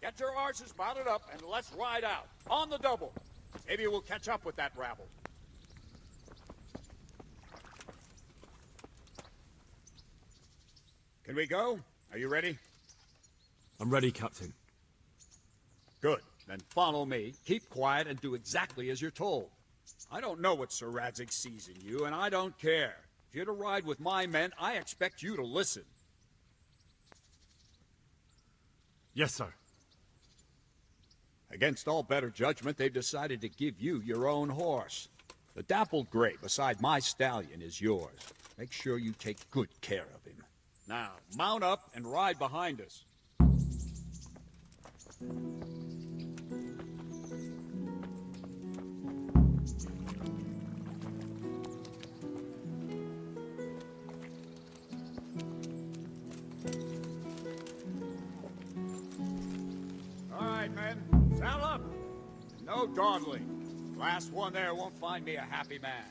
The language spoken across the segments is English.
Get your horses mounted up and let's ride out. On the double. Maybe we'll catch up with that rabble. Can we go? Are you ready? I'm ready, Captain. Good. Then follow me. Keep quiet and do exactly as you're told. I don't know what Sir Radzig sees in you, and I don't care. If you're to ride with my men, I expect you to listen. Yes, sir. Against all better judgment, they've decided to give you your own horse. The dappled gray beside my stallion is yours. Make sure you take good care of him. Now, mount up and ride behind us. All right, men. Saddle up. No dawdling. Last one there won't find me a happy man.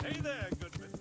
Hey there, Goodman.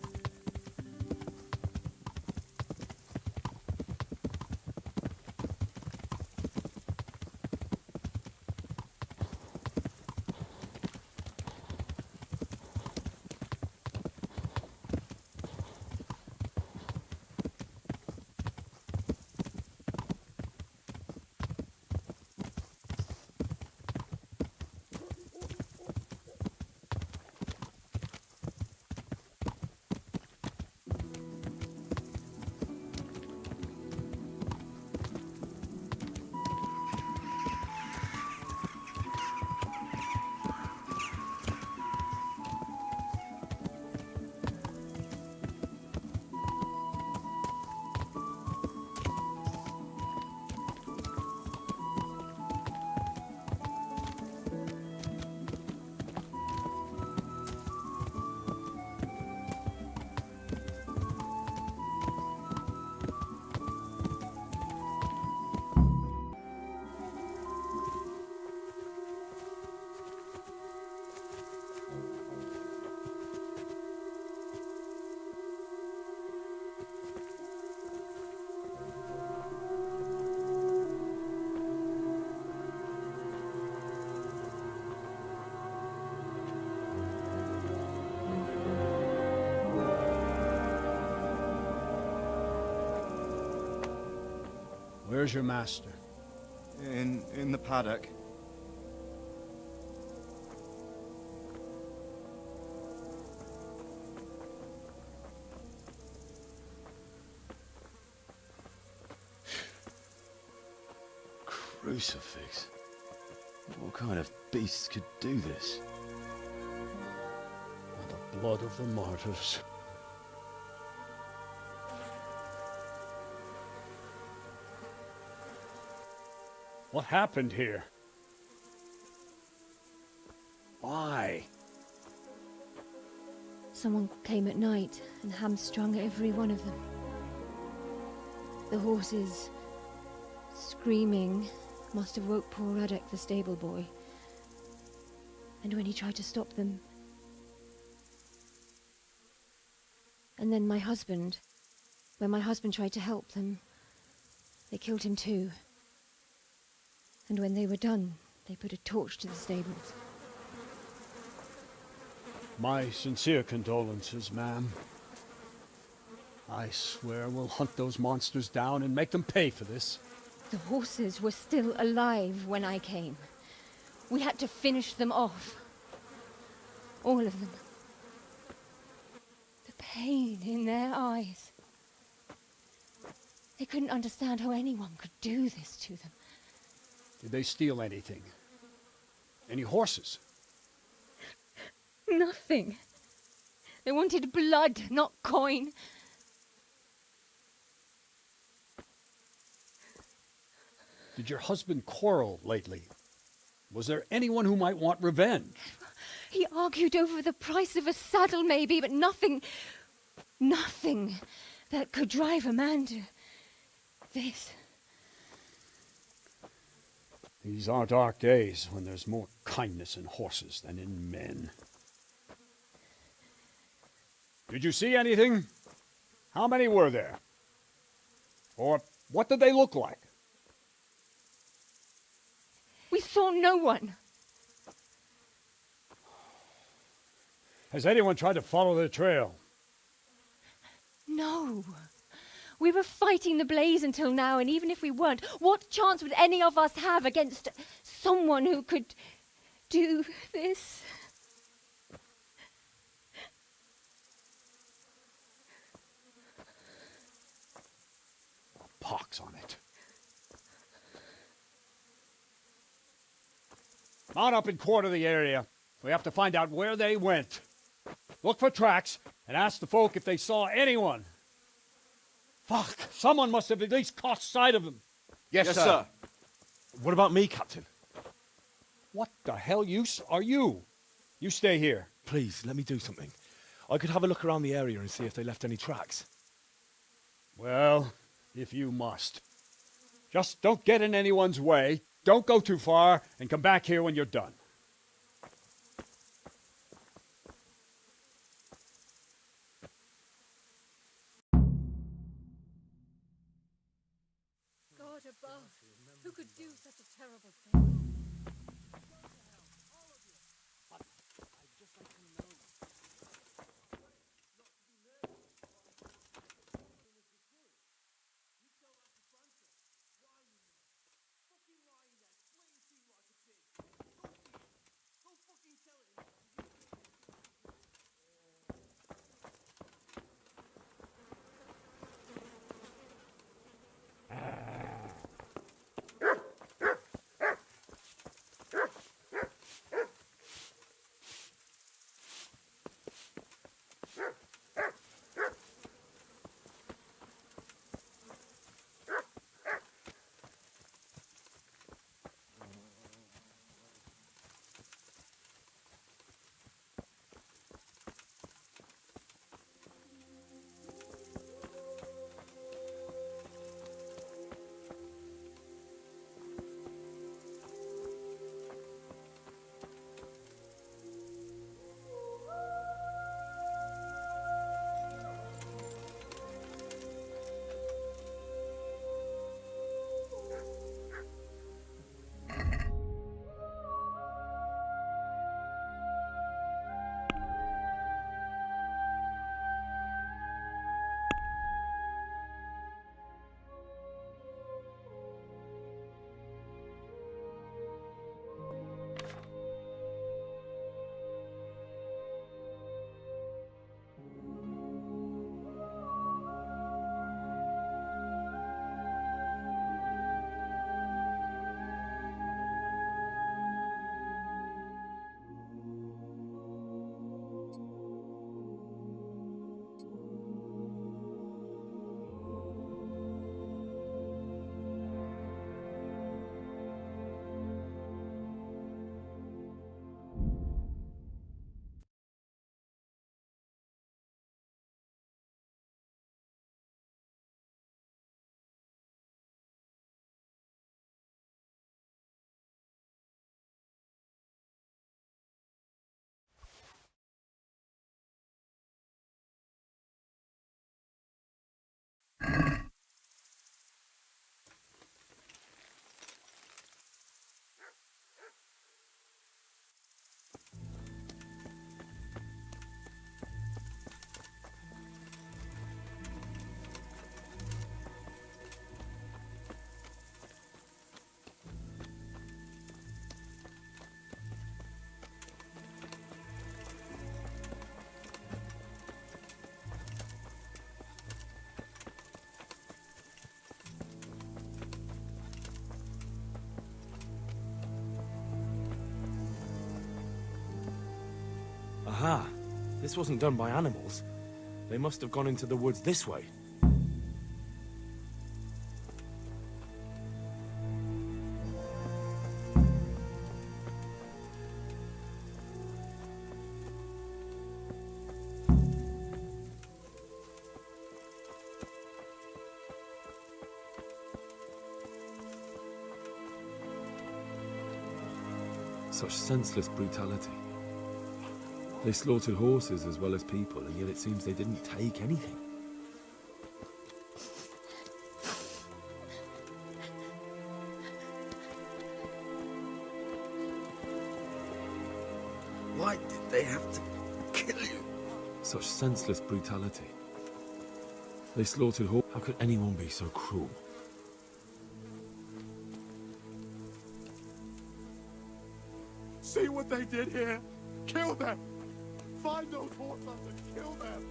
Where's your master? In the paddock. Crucifix? What kind of beast could do this? The blood of the martyrs. What happened here? Why? Someone came at night and hamstrung every one of them. The horses, screaming, must have woke poor Radek, the stable boy. And when he tried to stop them... And then my husband, when my husband tried to help them, they killed him too. And when they were done, they put a torch to the stables. My sincere condolences, ma'am. I swear we'll hunt those monsters down and make them pay for this. The horses were still alive when I came. We had to finish them off. All of them. The pain in their eyes. They couldn't understand how anyone could do this to them. Did they steal anything? Any horses? Nothing. They wanted blood, not coin. Did your husband quarrel lately? Was there anyone who might want revenge? He argued over the price of a saddle, maybe, but nothing that could drive a man to this. These are dark days when there's more kindness in horses than in men. Did you see anything? How many were there? Or what did they look like? We saw no one. Has anyone tried to follow the trail? No. We were fighting the blaze until now, and even if we weren't, what chance would any of us have against someone who could do this? Pox on it. Mount up and quarter the area. We have to find out where they went. Look for tracks and ask the folk if they saw anyone. Fuck, someone must have at least caught sight of them. Yes, sir. What about me, Captain? What the hell use are you? You stay here. Please, let me do something. I could have a look around the area and see if they left any tracks. Well, if you must. Just don't get in anyone's way, don't go too far, and come back here when you're done. God above, who could do such a terrible thing? Aha! This wasn't done by animals. They must have gone into the woods this way. Such senseless brutality. They slaughtered horses as well as people, and yet it seems they didn't take anything. Why did they have to kill you? Such senseless brutality. They slaughtered horses. How could anyone be so cruel? See what they did here? Kill them! Find those horses and kill them!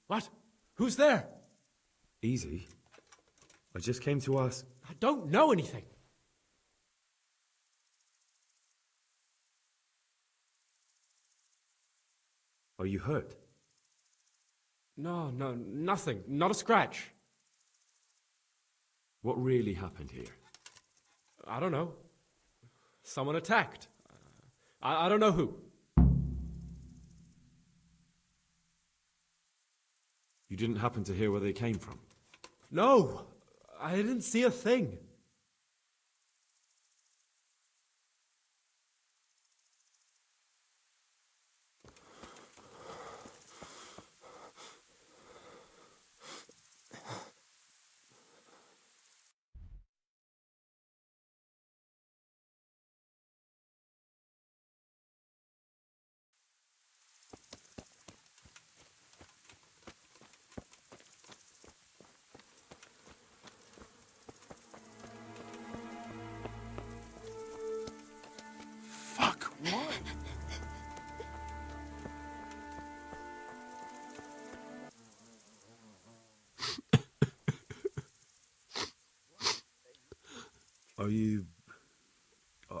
What? Who's there? Easy. I just came to ask. I don't know anything. Are you hurt? No, nothing. Not a scratch. What really happened here? I don't know. Someone attacked. I don't know who. You didn't happen to hear where they came from? No, I didn't see a thing. Fuck, what?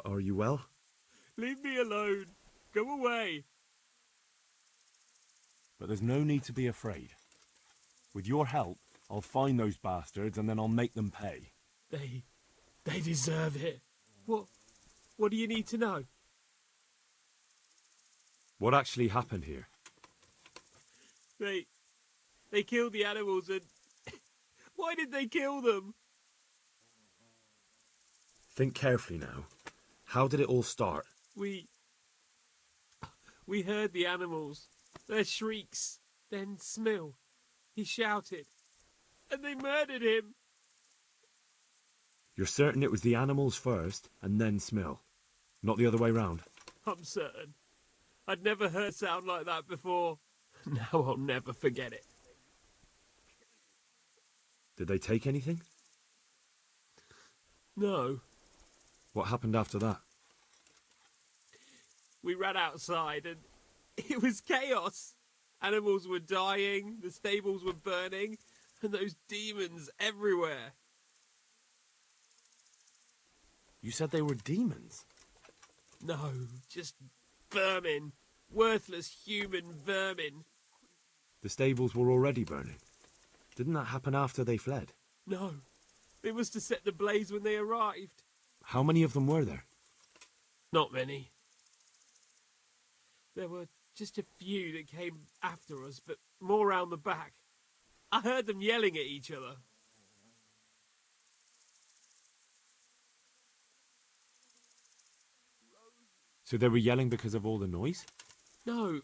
Are you well? Leave me alone. Go away. But there's no need to be afraid. With your help, I'll find those bastards and then I'll make them pay. They deserve it. What do you need to know? What actually happened here? They killed the animals and... Why did they kill them? Think carefully now. How did it all start? We heard the animals, their shrieks, then Smill. He shouted, and they murdered him. You're certain it was the animals first, and then Smill? Not the other way round? I'm certain. I'd never heard sound like that before. Now I'll never forget it. Did they take anything? No. What happened after that? We ran outside and it was chaos. Animals were dying, the stables were burning, and those demons everywhere. You said they were demons? No, just vermin. Worthless human vermin. The stables were already burning. Didn't that happen after they fled? No, it was to set the blaze when they arrived. How many of them were there? Not many. There were just a few that came after us, but more round the back. I heard them yelling at each other. So they were yelling because of all the noise? No,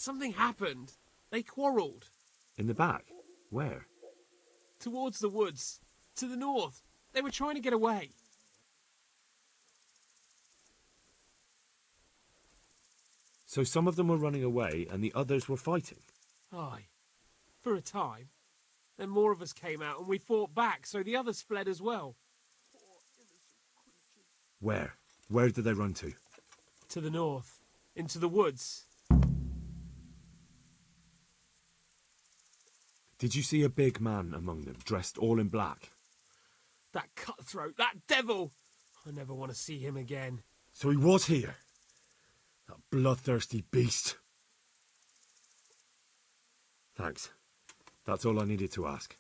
something happened. They quarrelled. In the back? Where? Towards the woods. To the north. They were trying to get away. So some of them were running away and the others were fighting? Aye. For a time. Then more of us came out and we fought back, so the others fled as well. Where? Where did they run to? To the north. Into the woods. Did you see a big man among them, dressed all in black? That cutthroat, that devil! I never want to see him again. So he was here? That bloodthirsty beast. Thanks. That's all I needed to ask.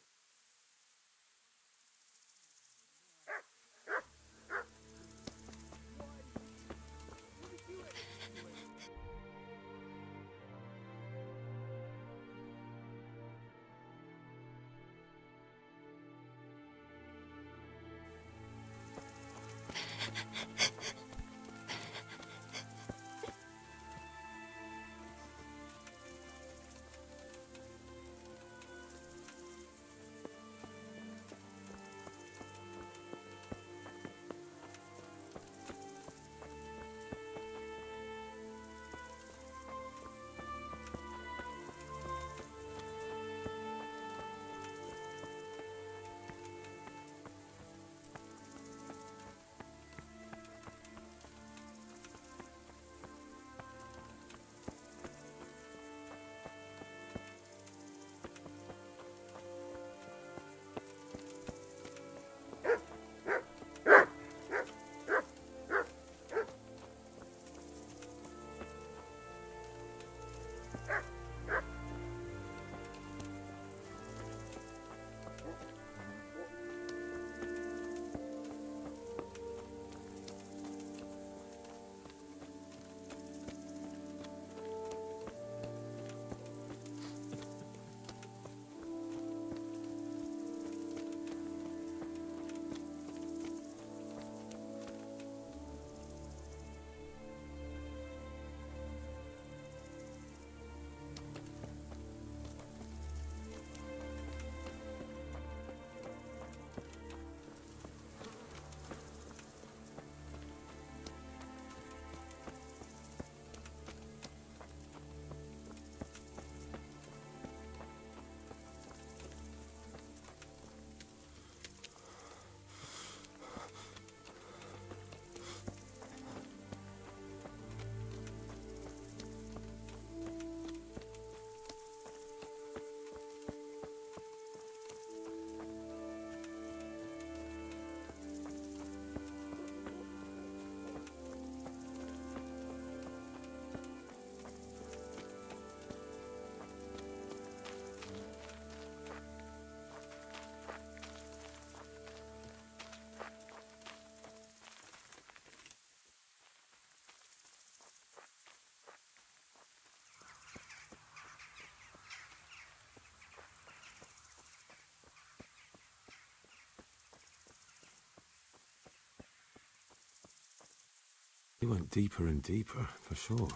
He went deeper and deeper, for sure.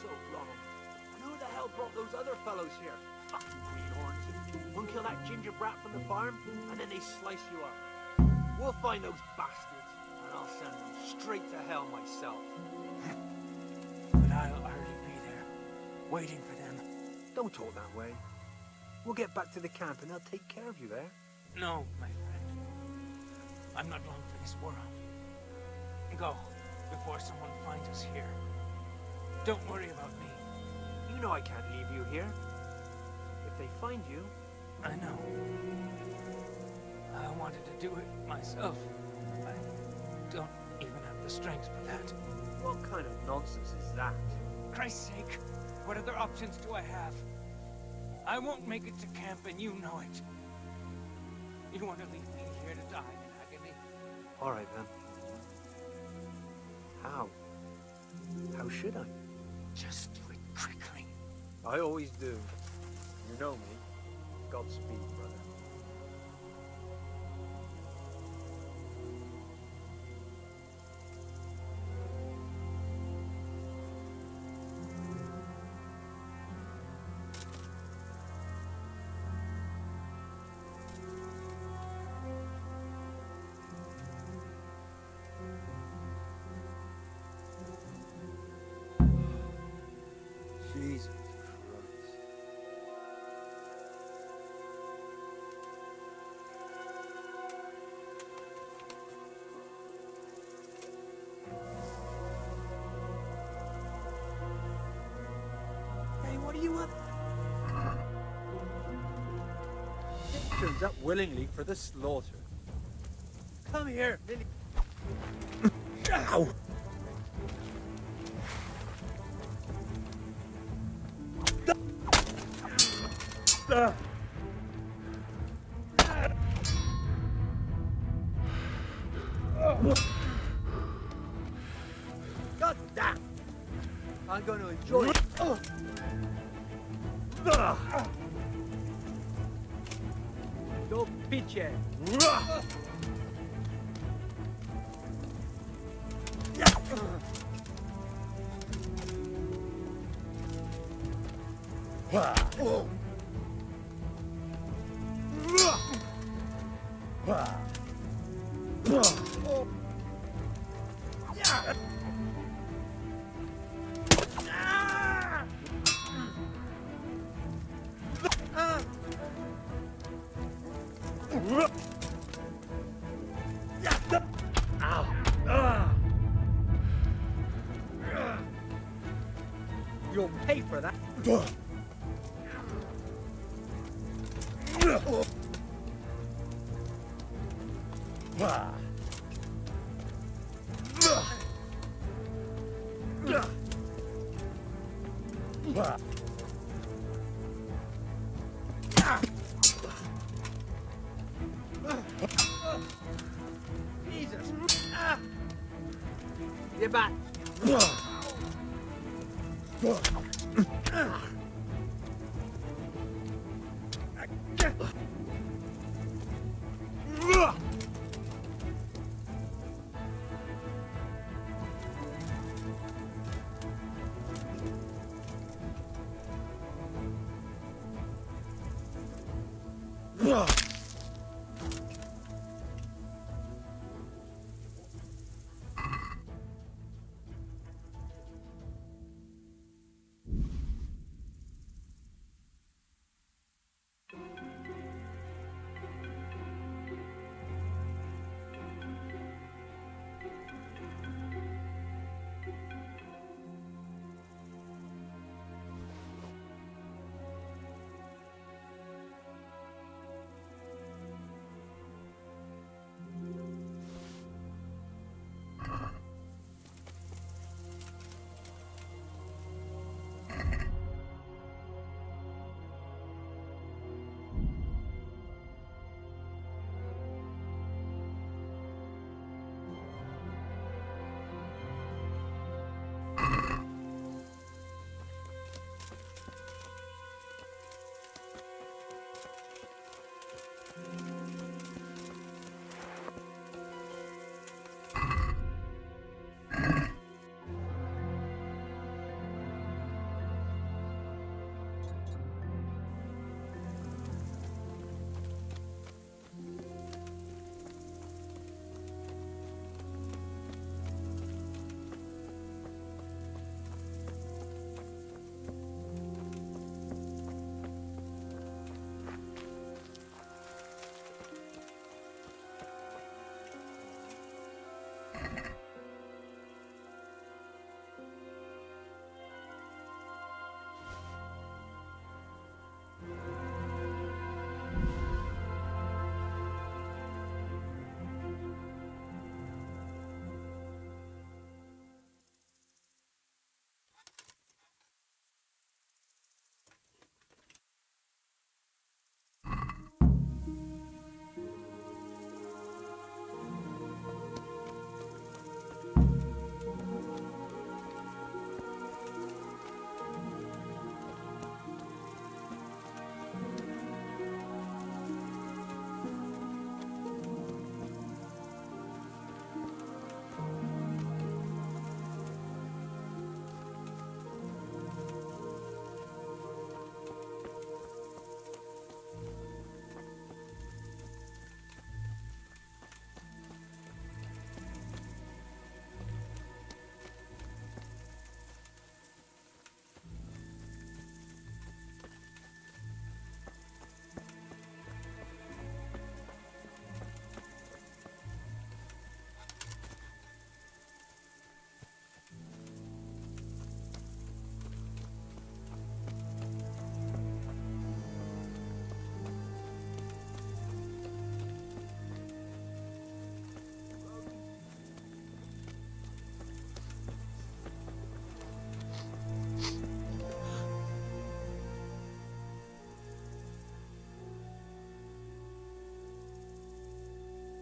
So wrong. And who the hell brought those other fellows here? Fucking greenhorns. One kill that ginger brat from the farm, and then they slice you up. We'll find those bastards, and I'll send them straight to hell myself. But I'll already be there, waiting for them. Don't talk that way. We'll get back to the camp, and they'll take care of you there. No, my friend. I'm not long for this world. Go, before someone finds us here. Don't worry about me. You know I can't leave you here. If they find you, I know. I wanted to do it myself. I don't even have the strength for that. What kind of nonsense is that? Christ's sake, what other options do I have? I won't make it to camp and you know it. You want to leave me here to die in agony? All right, then. How? How should I? Just do it quickly. I always do. You know me. Godspeed, brother. Jesus Christ. Hey, what are you up? Turns up willingly for the slaughter. Come here, Millie. Ow! God damn! I'm going to enjoy it. Go pinche. You'll pay for that. Jesus. Get back.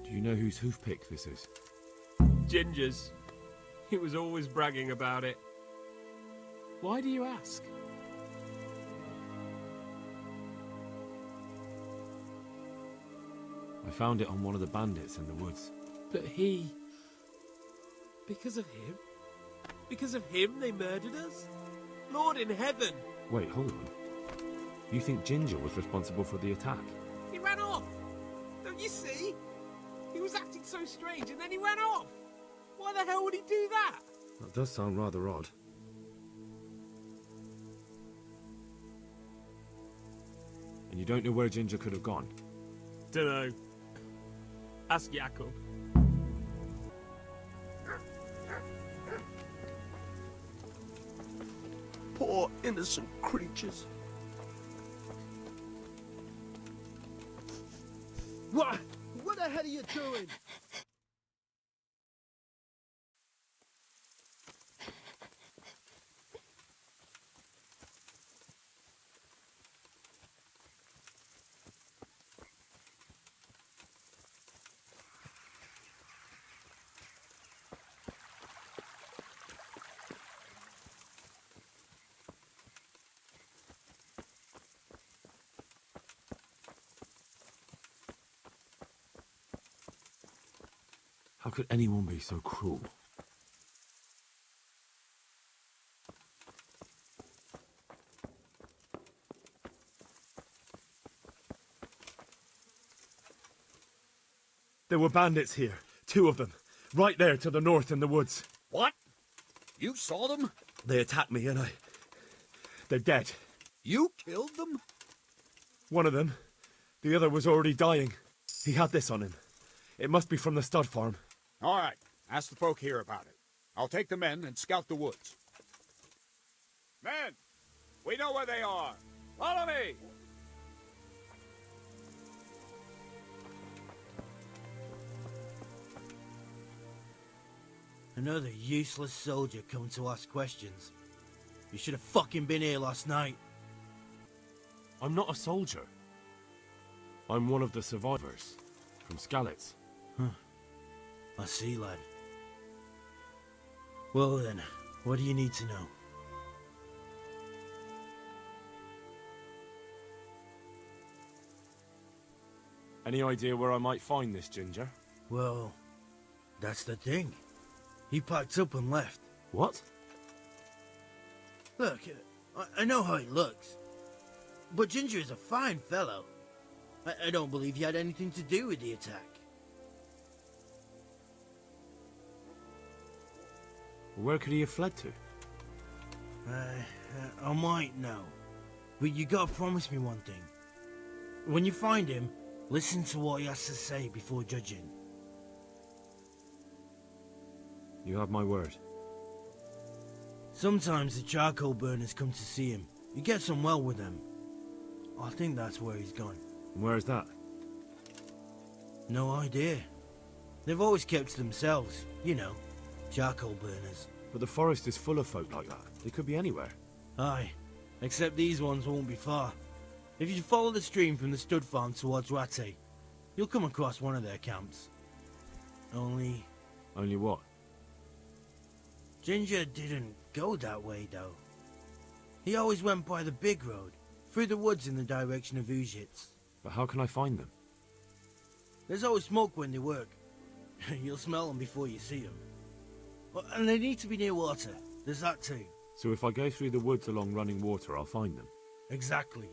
Do you know whose hoof pick this is? Ginger's. He was always bragging about it. Why do you ask? I found it on one of the bandits in the woods. But he... Because of him? Because of him they murdered us? Lord in heaven! Wait, hold on. You think Ginger was responsible for the attack? He ran off! Don't you see? He was acting so strange and then he ran off! Why the hell would he do that? That does sound rather odd. And you don't know where Ginger could have gone? Dunno. Ask Jakob. Poor innocent creatures. What? What the hell are you doing? How could anyone be so cruel? There were bandits here. 2 of them. Right there to the north in the woods. What? You saw them? They attacked me and they're dead. You killed them? One of them. The other was already dying. He had this on him. It must be from the stud farm. All right. Ask the folk here about it. I'll take the men and scout the woods. Men! We know where they are. Follow me! Another useless soldier coming to ask questions. You should have fucking been here last night. I'm not a soldier. I'm one of the survivors from Skalitz. I see, lad. Well then, what do you need to know? Any idea where I might find this Ginger? Well, that's the thing. He packed up and left. What? Look, I know how he looks. But Ginger is a fine fellow. I don't believe he had anything to do with the attack. Where could he have fled to? I might know. But you gotta promise me one thing. When you find him, listen to what he has to say before judging. You have my word. Sometimes the charcoal burners come to see him. He gets on well with them. I think that's where he's gone. And where is that? No idea. They've always kept to themselves, you know, charcoal burners. But the forest is full of folk like that. They could be anywhere. Aye, except these ones won't be far. If you follow the stream from the stud farm towards Rate, you'll come across one of their camps. Only what? Ginger didn't go that way, though. He always went by the big road, through the woods in the direction of Ujits. But how can I find them? There's always smoke when they work. You'll smell them before you see them. Well, and they need to be near water. There's that too. So if I go through the woods along running water, I'll find them? Exactly.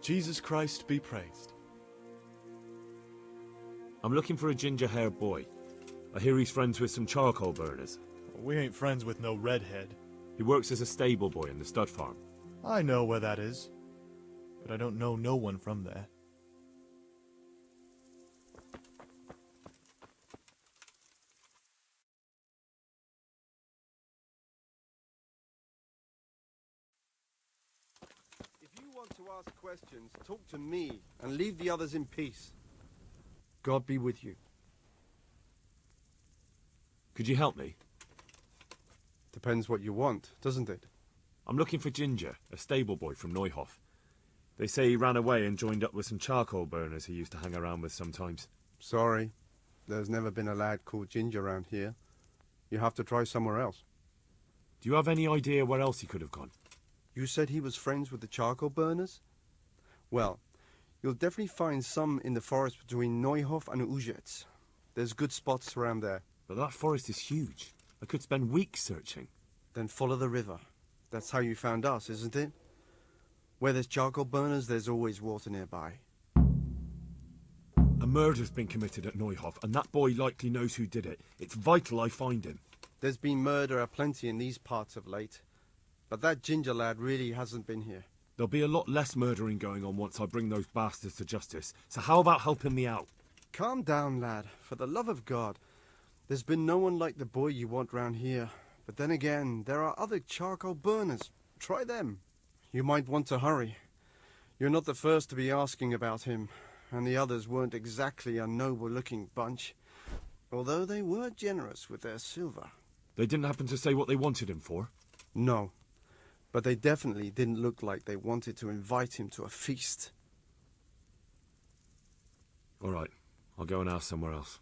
Jesus Christ be praised. I'm looking for a ginger-haired boy. I hear he's friends with some charcoal burners. We ain't friends with no redhead. He works as a stable boy in the stud farm. I know where that is, but I don't know no one from there. If you want to ask questions, talk to me and leave the others in peace. God be with you. Could you help me? Depends what you want, doesn't it? I'm looking for Ginger, a stable boy from Neuhof. They say he ran away and joined up with some charcoal burners he used to hang around with sometimes. Sorry, there's never been a lad called Ginger around here. You have to try somewhere else. Do you have any idea where else he could have gone? You said he was friends with the charcoal burners? Well, you'll definitely find some in the forest between Neuhof and Ujetz. There's good spots around there. But that forest is huge. I could spend weeks searching. Then follow the river. That's how you found us, isn't it? Where there's charcoal burners, there's always water nearby. A murder's been committed at Neuhof, and that boy likely knows who did it. It's vital I find him. There's been murder aplenty in these parts of late. But that Ginger lad really hasn't been here. There'll be a lot less murdering going on once I bring those bastards to justice. So how about helping me out? Calm down, lad. For the love of God. There's been no one like the boy you want round here. But then again, there are other charcoal burners. Try them. You might want to hurry. You're not the first to be asking about him, and the others weren't exactly a noble-looking bunch, although they were generous with their silver. They didn't happen to say what they wanted him for? No, but they definitely didn't look like they wanted to invite him to a feast. All right, I'll go and ask somewhere else.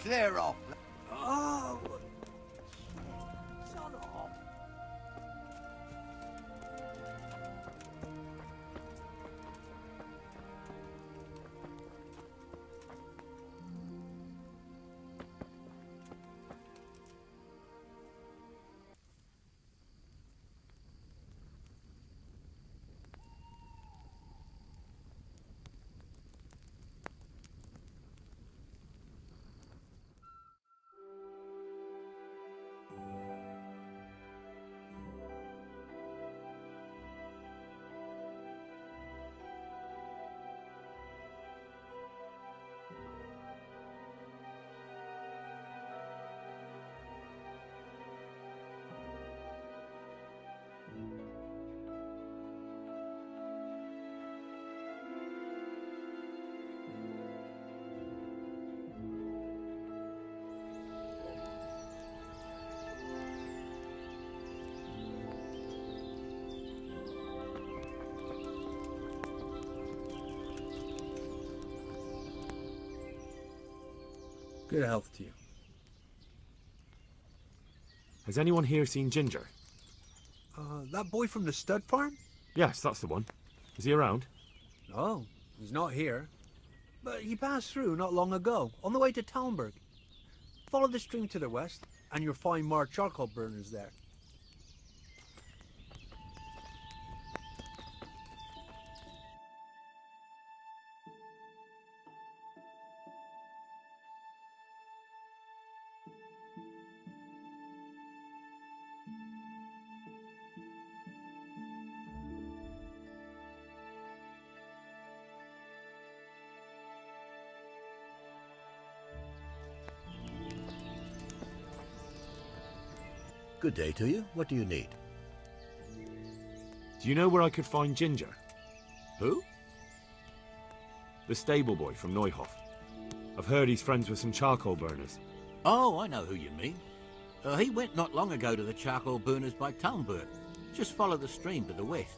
Clear off. Oh, son of. Good health to you. Has anyone here seen Ginger? That boy from the stud farm? Yes, that's the one. Is he around? No, he's not here. But he passed through not long ago, on the way to Talmberg. Follow the stream to the west, and you'll find more charcoal burners there. Good day to you. What do you need? Do you know where I could find Ginger? Who? The stable boy from Neuhof. I've heard he's friends with some charcoal burners. Oh, I know who you mean. He went not long ago to the charcoal burners by Talmberg. Just follow the stream to the west.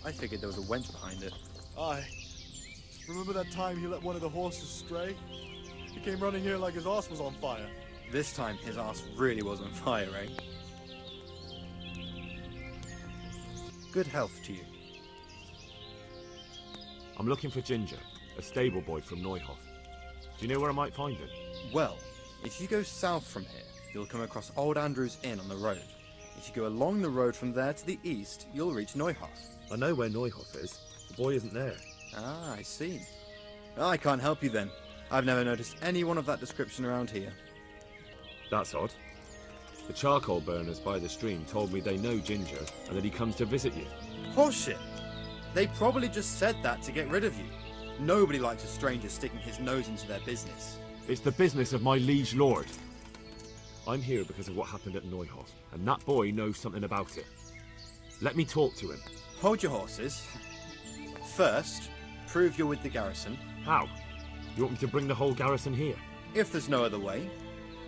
I figured there was a wench behind it. Aye. Remember that time he let one of the horses stray? He came running here like his arse was on fire. This time his ass really was on fire, eh? Good health to you. I'm looking for Ginger, a stable boy from Neuhof. Do you know where I might find him? Well, if you go south from here, you'll come across Old Andrew's Inn on the road. If you go along the road from there to the east, you'll reach Neuhof. I know where Neuhof is. The boy isn't there. Ah, I see. I can't help you then. I've never noticed anyone of that description around here. That's odd. The charcoal burners by the stream told me they know Ginger and that he comes to visit you. Horseshit! They probably just said that to get rid of you. Nobody likes a stranger sticking his nose into their business. It's the business of my liege lord. I'm here because of what happened at Neuhof, and that boy knows something about it. Let me talk to him. Hold your horses. First, prove you're with the garrison. How? You want me to bring the whole garrison here? If there's no other way.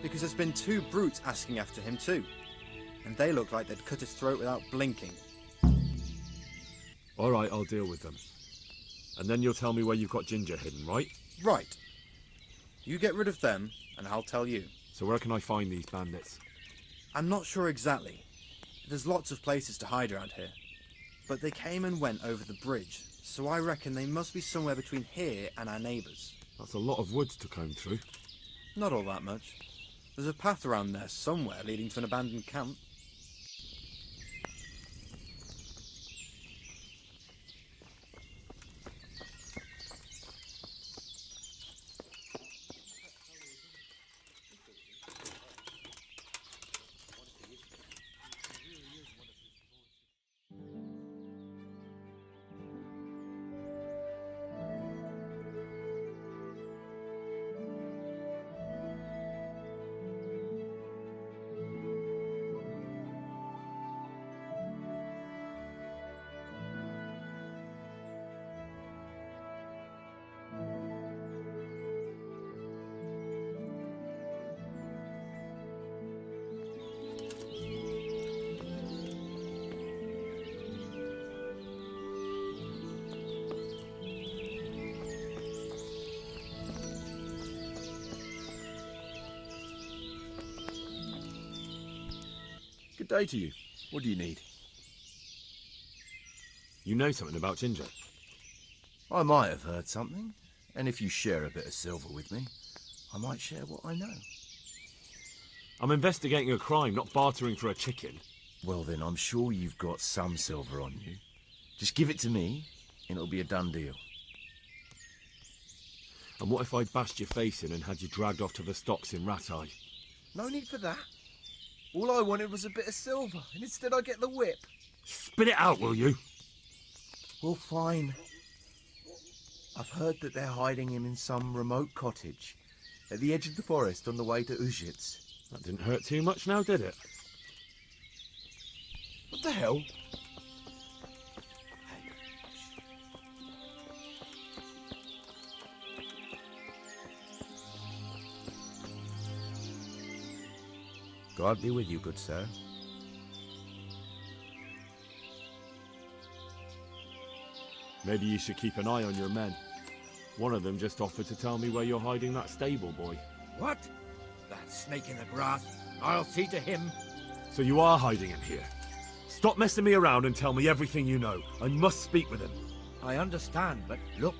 Because there's been 2 brutes asking after him too. And they look like they'd cut his throat without blinking. All right, I'll deal with them. And then you'll tell me where you've got Ginger hidden, right? Right. You get rid of them, and I'll tell you. So where can I find these bandits? I'm not sure exactly. There's lots of places to hide around here. But they came and went over the bridge, so I reckon they must be somewhere between here and our neighbours. That's a lot of woods to comb through. Not all that much. There's a path around there somewhere leading to an abandoned camp. Good day to you. What do you need? You know something about Ginger? I might have heard something, and if you share a bit of silver with me, I might share what I know. I'm investigating a crime, not bartering for a chicken. Well then, I'm sure you've got some silver on you. Just give it to me, and it'll be a done deal. And what if I bashed your face in and had you dragged off to the stocks in Rattay? No need for that. All I wanted was a bit of silver, and instead I get the whip. Spit it out, will you? Well, fine. I've heard that they're hiding him in some remote cottage at the edge of the forest on the way to Ujits. That didn't hurt too much now, did it? What the hell? God be with you, good sir. Maybe you should keep an eye on your men. One of them just offered to tell me where you're hiding that stable boy. What? That snake in the grass? I'll see to him. So you are hiding him here? Stop messing me around and tell me everything you know. I must speak with him. I understand, but look.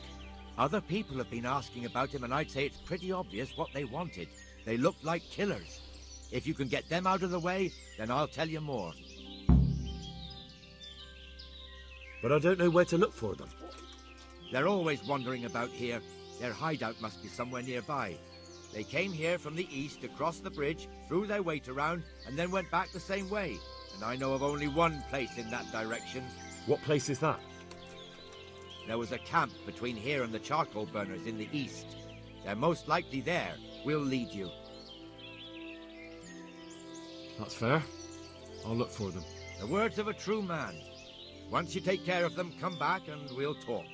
Other people have been asking about him, and I'd say it's pretty obvious what they wanted. They look like killers. If you can get them out of the way, then I'll tell you more. But I don't know where to look for them. They're always wandering about here. Their hideout must be somewhere nearby. They came here from the east, across the bridge, threw their weight around, and then went back the same way. And I know of only one place in that direction. What place is that? There was a camp between here and the charcoal burners in the east. They're most likely there. We'll lead you. That's fair. I'll look for them. The words of a true man. Once you take care of them, come back and we'll talk.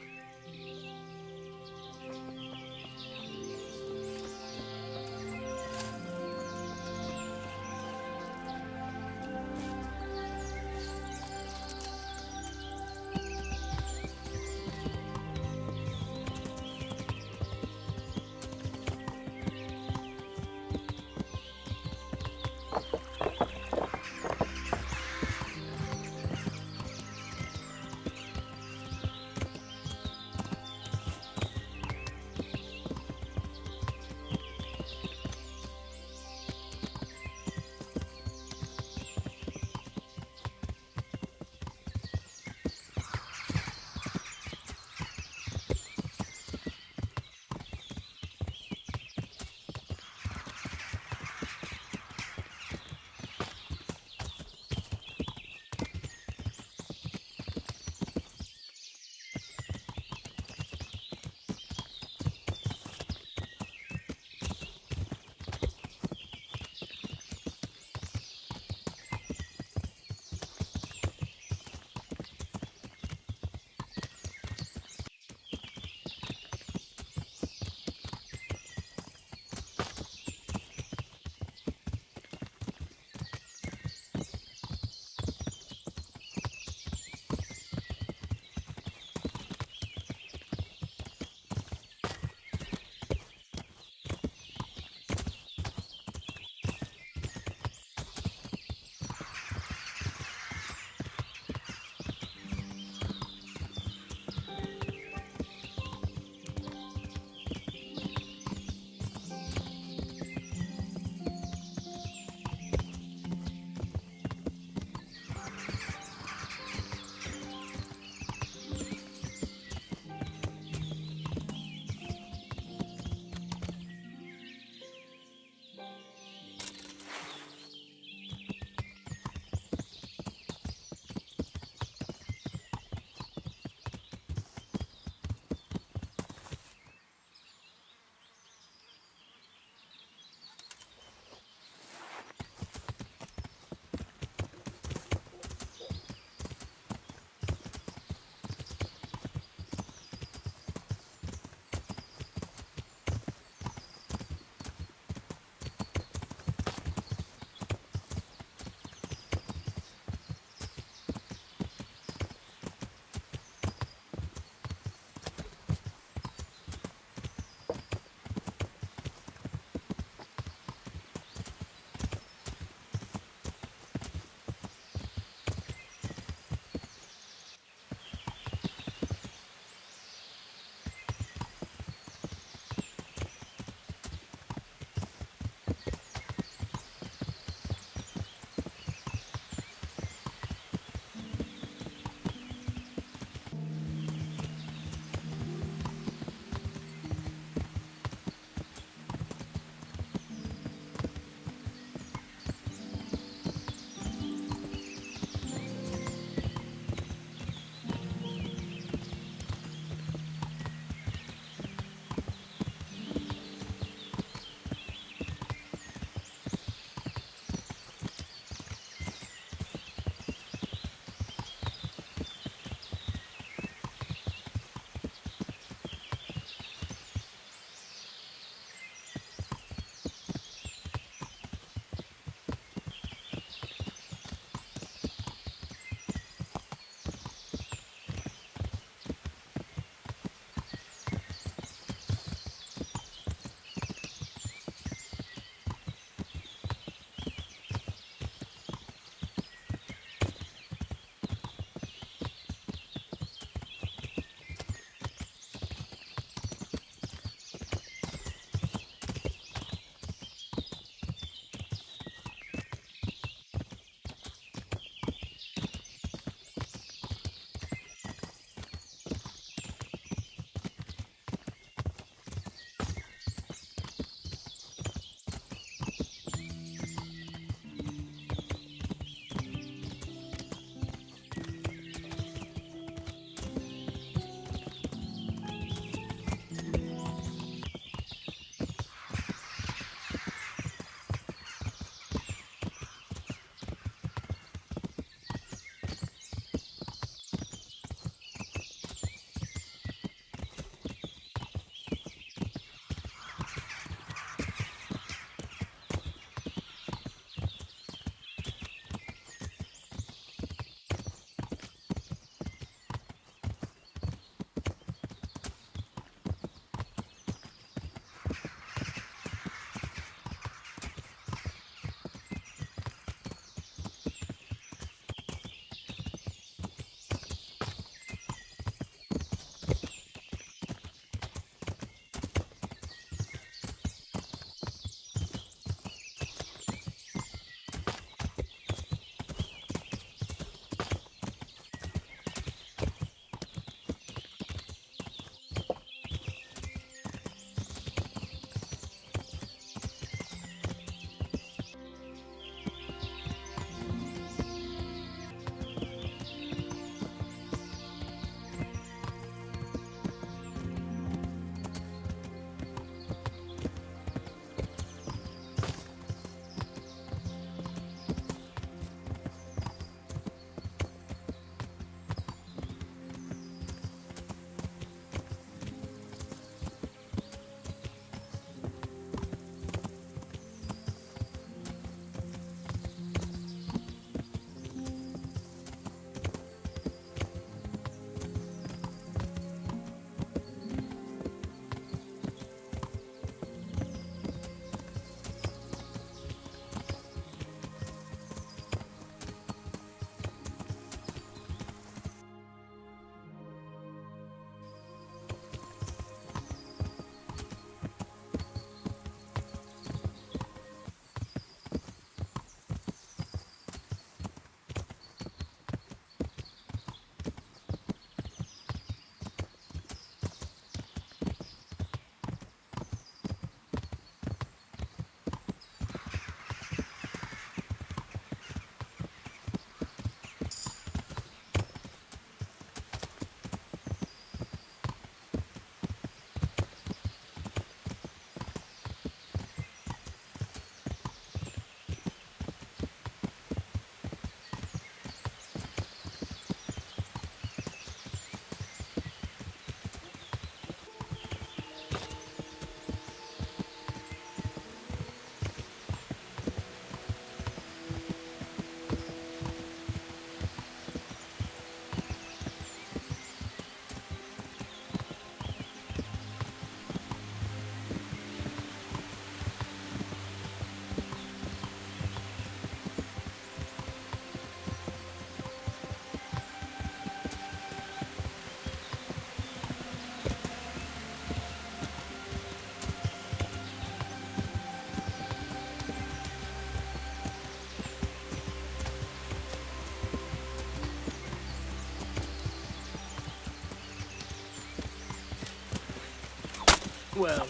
Well,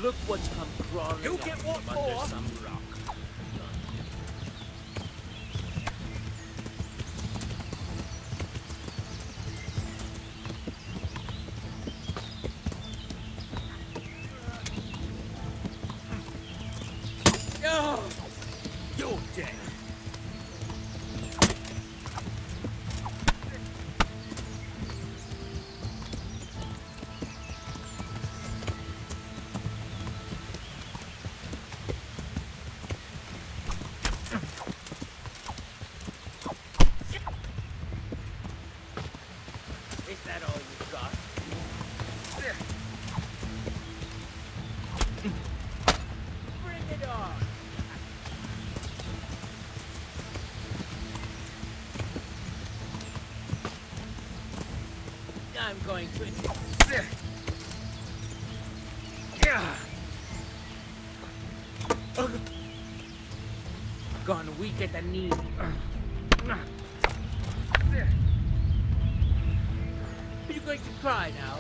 look what's come crawling You up get what from under for? some rock. Oh, you're dead. Is that all you've got? Bring it on! I'm going to... Gone weak at the knee. Are you going to cry now?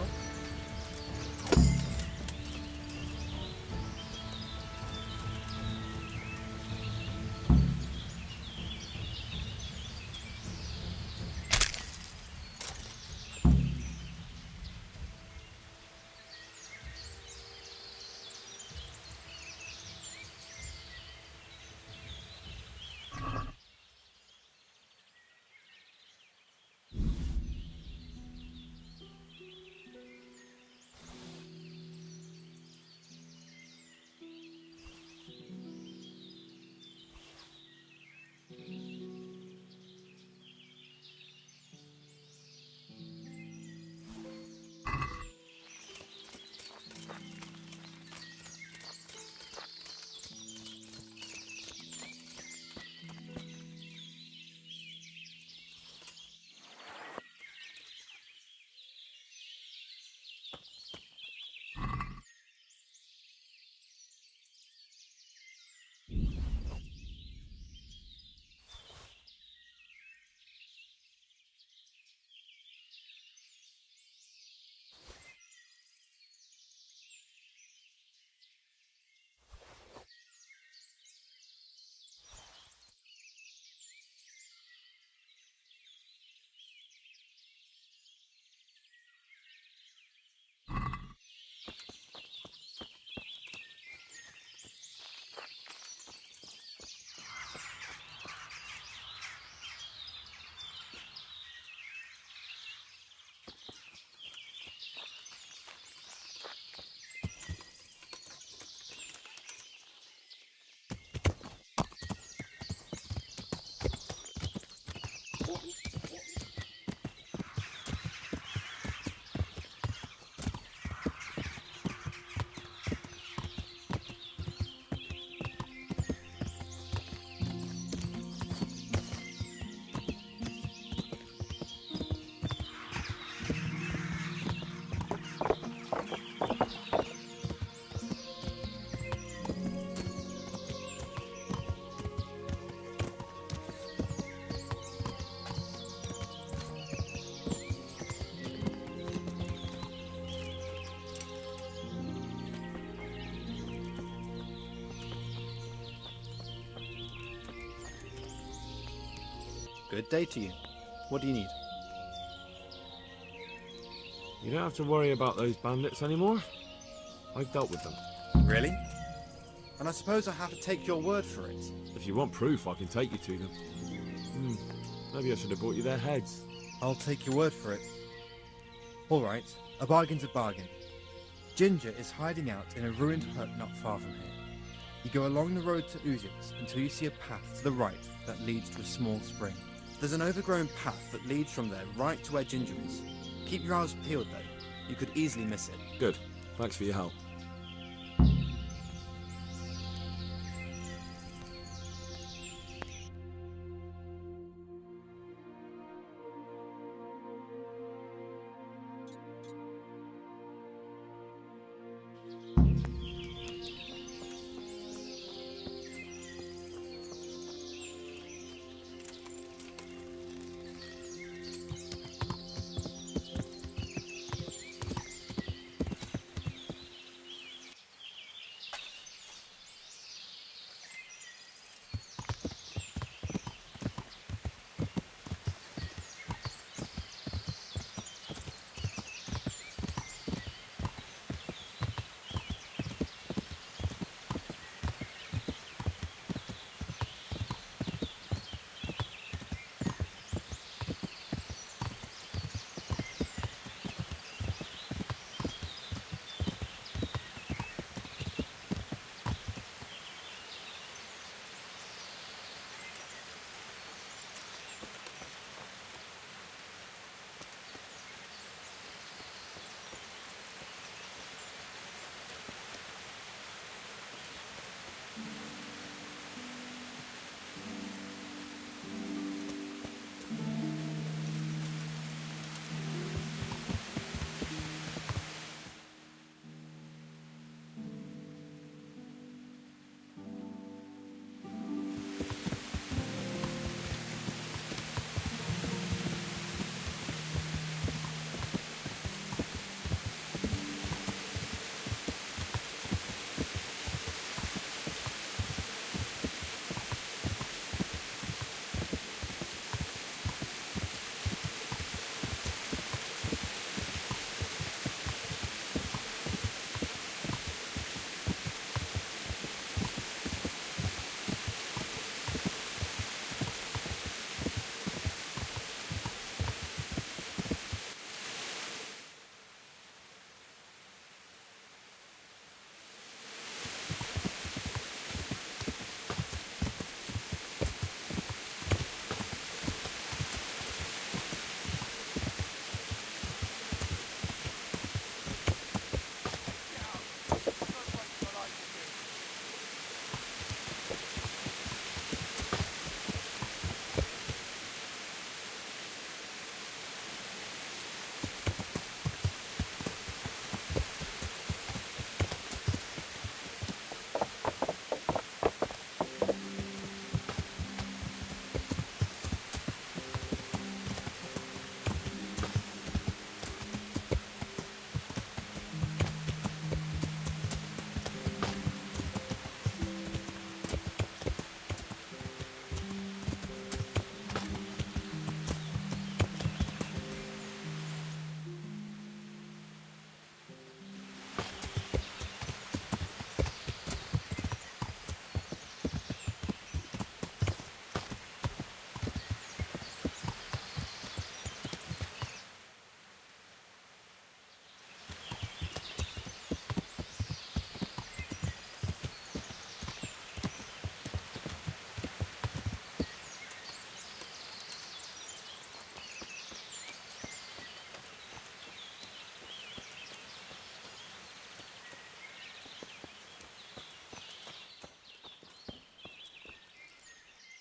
Good day to you. What do you need? You don't have to worry about those bandits anymore. I've dealt with them. Really? And I suppose I have to take your word for it. If you want proof, I can take you to them. Maybe I should have brought you their heads. I'll take your word for it. All right, a bargain's a bargain. Ginger is hiding out in a ruined hut not far from here. You go along the road to Uzits until you see a path to the right that leads to a small spring. There's an overgrown path that leads from there right to where Ginger is. Keep your eyes peeled though. You could easily miss it. Good. Thanks for your help.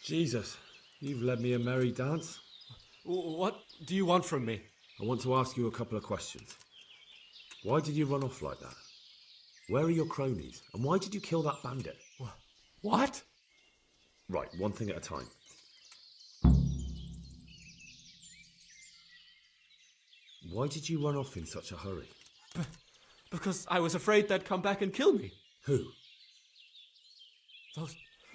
Jesus, you've led me a merry dance. What do you want from me? I want to ask you a couple of questions. Why did you run off like that? Where are your cronies? And why did you kill that bandit? What? Right, one thing at a time. Why did you run off in such a hurry? Because I was afraid they'd come back and kill me. Who?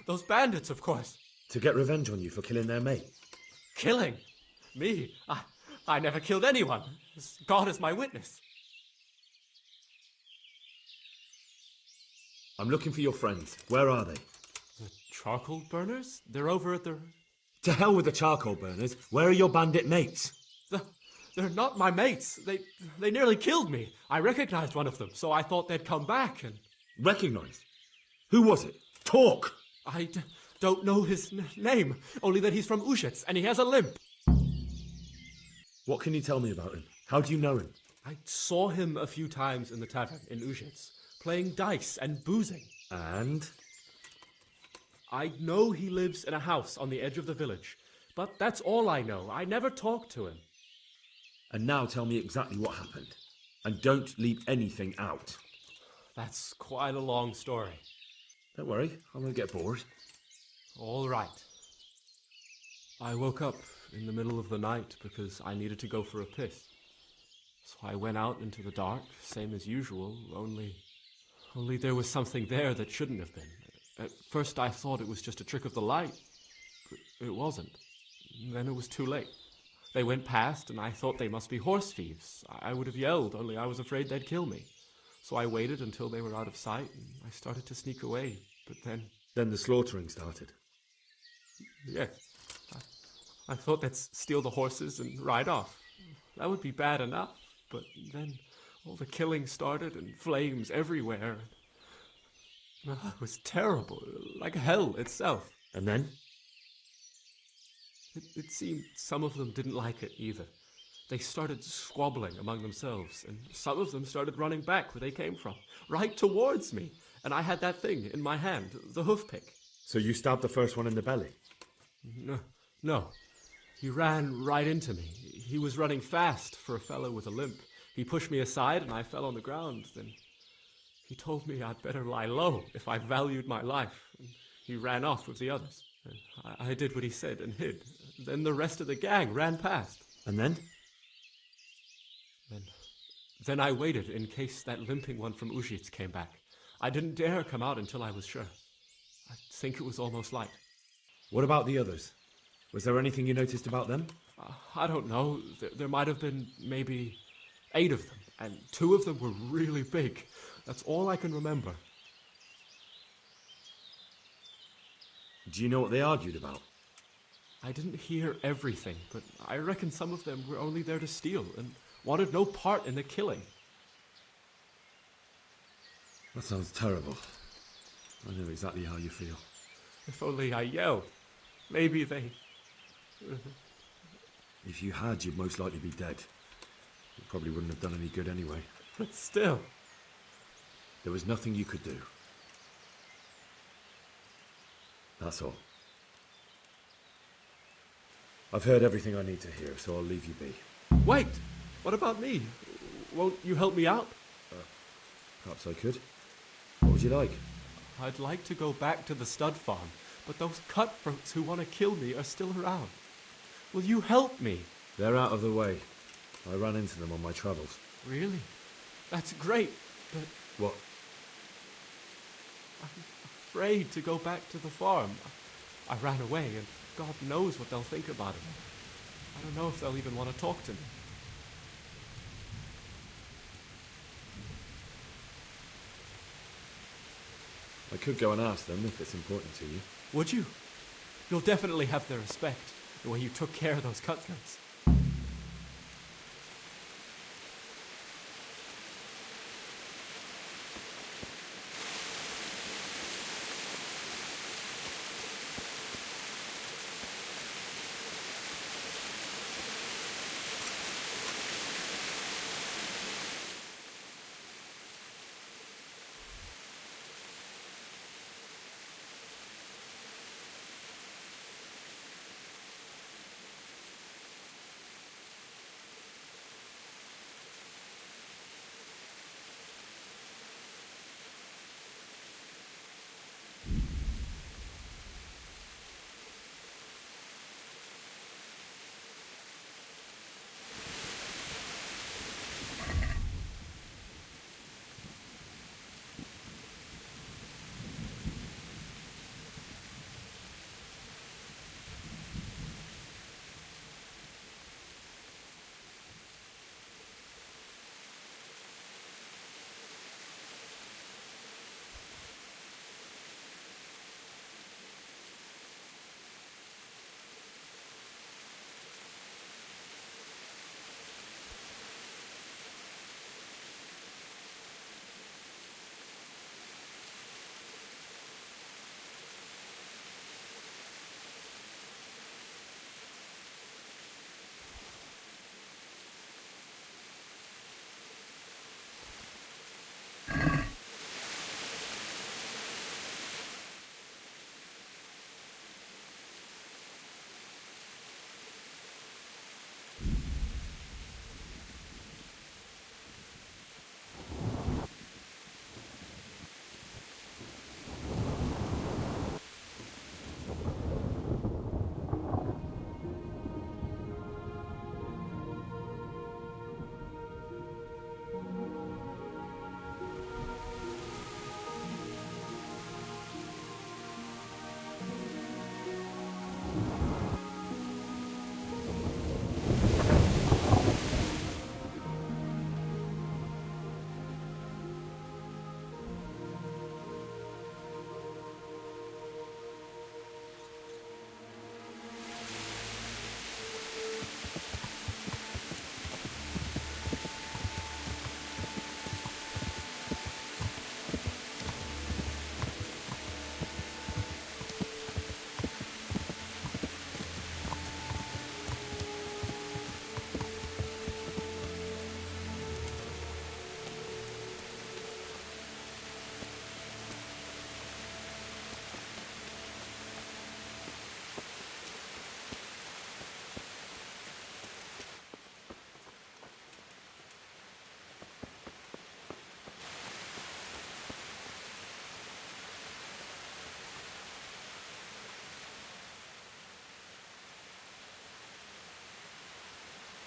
Those bandits, of course. To get revenge on you for killing their mate? Killing? Me? I never killed anyone. God is my witness. I'm looking for your friends. Where are they? The charcoal burners? They're over at the... To hell with the charcoal burners. Where are your bandit mates? They're not my mates. They nearly killed me. I recognized one of them, so I thought they'd come back and... Recognized? Who was it? Talk! I don't know his name, only that he's from Ushets and he has a limp. What can you tell me about him? How do you know him? I saw him a few times in the tavern in Ushets, playing dice and boozing. And? I know he lives in a house on the edge of the village, but that's all I know. I never talked to him. And now tell me exactly what happened. And don't leave anything out. That's quite a long story. Don't worry, I won't get bored. All right. I woke up in the middle of the night because I needed to go for a piss. So I went out into the dark, same as usual, only there was something there that shouldn't have been. At first I thought it was just a trick of the light, but it wasn't. Then it was too late. They went past and I thought they must be horse thieves. I would have yelled, only I was afraid they'd kill me. So I waited until they were out of sight and I started to sneak away, but then... Then the slaughtering started? Yes. I thought they'd steal the horses and ride off. That would be bad enough, but then all the killing started and flames everywhere. It was terrible, like hell itself. And then? It seemed some of them didn't like it either. They started squabbling among themselves, and some of them started running back where they came from, right towards me. And I had that thing in my hand, the hoof pick. So you stabbed the first one in the belly? No. He ran right into me. He was running fast for a fellow with a limp. He pushed me aside and I fell on the ground. Then he told me I'd better lie low if I valued my life. And he ran off with the others. And I did what he said and hid. Then the rest of the gang ran past. And then? Then I waited in case that limping one from Ushits came back. I didn't dare come out until I was sure. I think it was almost light. What about the others? Was there anything you noticed about them? I don't know. There might have been maybe 8 of them, and 2 of them were really big. That's all I can remember. Do you know what they argued about? I didn't hear everything, but I reckon some of them were only there to steal and wanted no part in the killing. That sounds terrible. I know exactly how you feel. If only I yelled. Maybe they... If you had, you'd most likely be dead. It probably wouldn't have done any good anyway. But still... There was nothing you could do. That's all. I've heard everything I need to hear, so I'll leave you be. Wait! What about me? Won't you help me out? Perhaps I could. What would you like? I'd like to go back to the stud farm, but those cutthroats who want to kill me are still around. Will you help me? They're out of the way. I ran into them on my travels. Really? That's great, but... What? I'm afraid to go back to the farm. I ran away, and God knows what they'll think about it. I don't know if they'll even want to talk to me. I could go and ask them if it's important to you. Would you? You'll definitely have their respect, the way you took care of those cutthroats.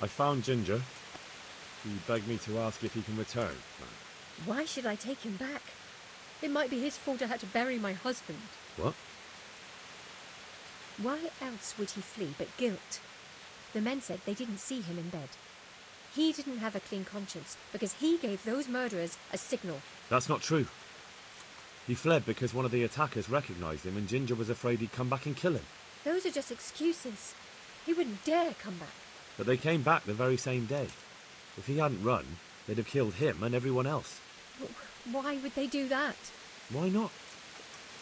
I found Ginger. He begged me to ask if he can return. Why should I take him back? It might be his fault I had to bury my husband. What? Why else would he flee but guilt? The men said they didn't see him in bed. He didn't have a clean conscience because he gave those murderers a signal. That's not true. He fled because one of the attackers recognized him and Ginger was afraid he'd come back and kill him. Those are just excuses. He wouldn't dare come back. But they came back the very same day. If he hadn't run, they'd have killed him and everyone else. Why would they do that? Why not?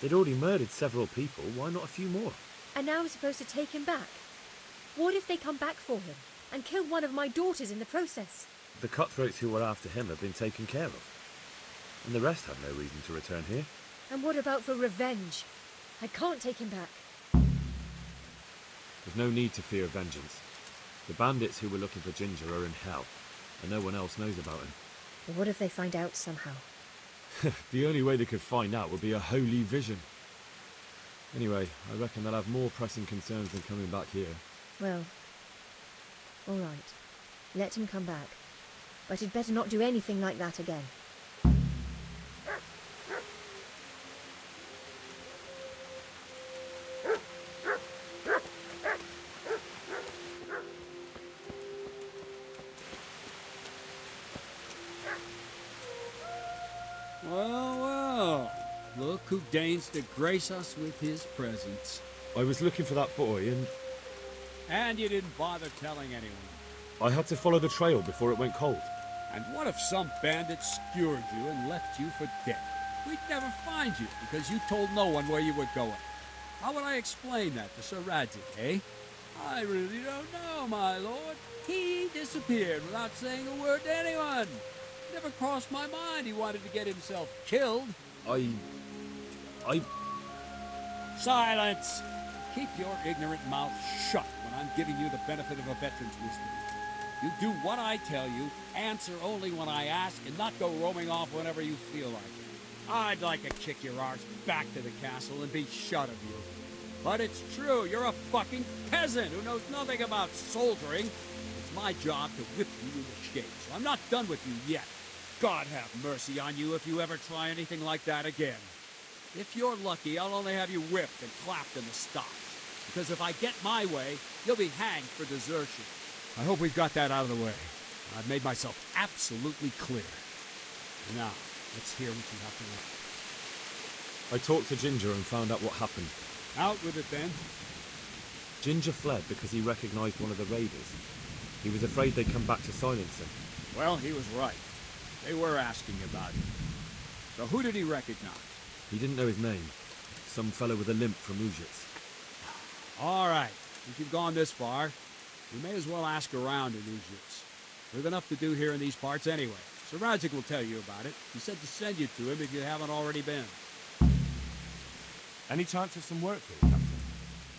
They'd already murdered several people, why not a few more? And now I'm supposed to take him back? What if they come back for him and kill one of my daughters in the process? The cutthroats who were after him have been taken care of. And the rest have no reason to return here. And what about for revenge? I can't take him back. There's no need to fear vengeance. The bandits who were looking for Ginger are in hell, and no one else knows about him. But what if they find out somehow? The only way they could find out would be a holy vision. Anyway, I reckon they'll have more pressing concerns than coming back here. Well, all right. Let him come back. But he'd better not do anything like that again. Well, well. Look who deigns to grace us with his presence. I was looking for that boy and... And you didn't bother telling anyone. I had to follow the trail before it went cold. And what if some bandit skewered you and left you for dead? We'd never find you because you told no one where you were going. How would I explain that to Sir Radzig, eh? I really don't know, my lord. He disappeared without saying a word to anyone. Never crossed my mind he wanted to get himself killed. Silence! Keep your ignorant mouth shut when I'm giving you the benefit of a veteran's wisdom. You do what I tell you, answer only when I ask, and not go roaming off whenever you feel like it. I'd like to kick your arse back to the castle and be shut of you. But it's true, you're a fucking peasant who knows nothing about soldiering. It's my job to whip you into shape, so I'm not done with you yet. God have mercy on you if you ever try anything like that again. If you're lucky, I'll only have you whipped and clapped in the stocks. Because if I get my way, you'll be hanged for desertion. I hope we've got that out of the way. I've made myself absolutely clear. Now, let's hear what you have to say. I talked to Ginger and found out what happened. Out with it, then. Ginger fled because he recognized one of the raiders. He was afraid they'd come back to silence him. Well, he was right. They were asking about him. So who did he recognize? He didn't know his name. Some fellow with a limp from Ujits. All right. If you've gone this far, you may as well ask around in Ujits. We've enough to do here in these parts anyway. Sir Radzig will tell you about it. He said to send you to him if you haven't already been. Any chance of some work here, Captain?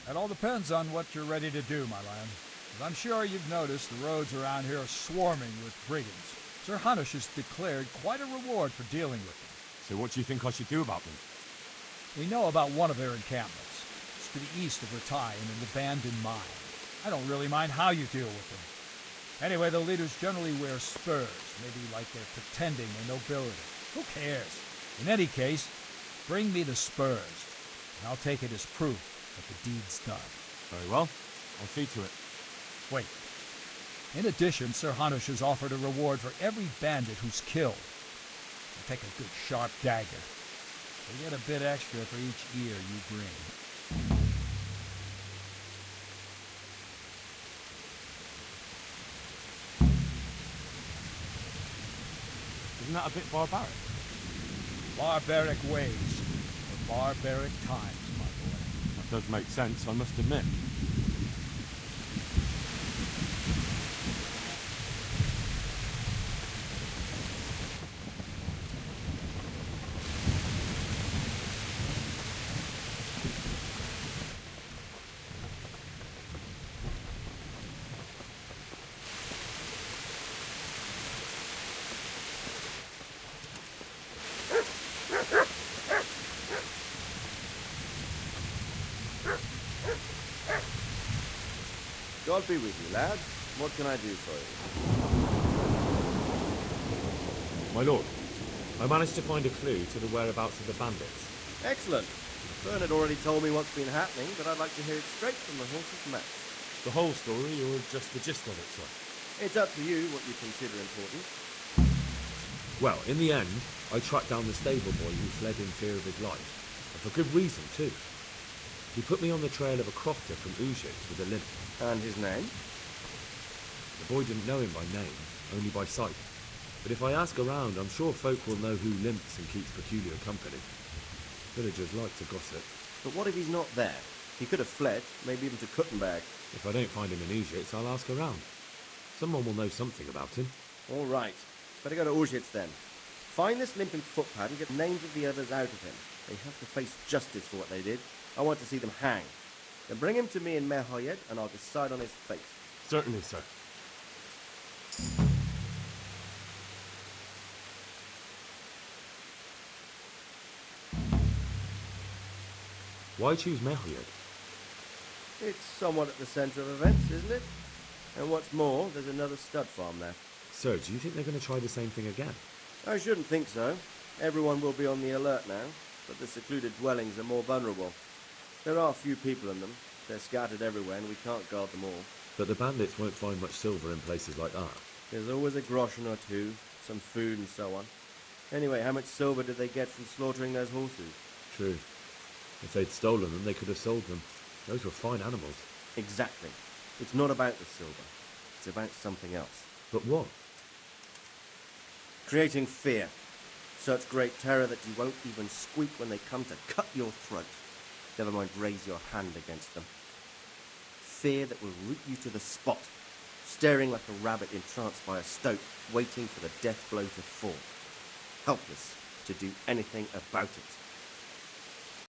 It all depends on what you're ready to do, my lad. As I'm sure you've noticed, the roads around here are swarming with brigands. Sir Hanush has declared quite a reward for dealing with them. So what do you think I should do about them? We know about one of their encampments. It's to the east of Ratai in an abandoned mine. I don't really mind how you deal with them. Anyway, the leaders generally wear spurs, maybe like they're pretending their nobility. Who cares? In any case, bring me the spurs, and I'll take it as proof that the deed's done. Very well. I'll see to it. Wait. In addition, Sir Hanush has offered a reward for every bandit who's killed. I'll take a good sharp dagger. You'll get a bit extra for each ear you bring. Isn't that a bit barbaric? Barbaric ways, or barbaric times, my boy. That does make sense, I must admit. God be with you, lad. What can I do for you? My lord, I managed to find a clue to the whereabouts of the bandits. Excellent. Bern had already told me what's been happening, but I'd like to hear it straight from the horse's mouth. The whole story, or just the gist of it, sir? It's up to you what you consider important. Well, in the end, I tracked down the stable boy who fled in fear of his life. And for good reason, too. He put me on the trail of a crofter from Ujits with a limp. And his name? The boy didn't know him by name, only by sight. But if I ask around, I'm sure folk will know who limps and keeps peculiar company. Villagers like to gossip. But what if he's not there? He could have fled, maybe even to Kuttenberg. If I don't find him in Ujits, I'll ask around. Someone will know something about him. All right. Better go to Ujits then. Find this limping footpad and get names of the others out of him. They have to face justice for what they did. I want to see them hang. Then bring him to me in Merhoyed and I'll decide on his fate. Certainly, sir. Why choose Merhoyed? It's somewhat at the centre of events, isn't it? And what's more, there's another stud farm there. Sir, do you think they're going to try the same thing again? I shouldn't think so. Everyone will be on the alert now, but the secluded dwellings are more vulnerable. There are few people in them. They're scattered everywhere and we can't guard them all. But the bandits won't find much silver in places like that. There's always a groschen or two, some food and so on. Anyway, how much silver did they get from slaughtering those horses? True. If they'd stolen them, they could have sold them. Those were fine animals. Exactly. It's not about the silver. It's about something else. But what? Creating fear. Such great terror that you won't even squeak when they come to cut your throat. Never mind raise your hand against them. Fear that will root you to the spot, staring like a rabbit entranced by a stoat, waiting for the death blow to fall. Helpless to do anything about it.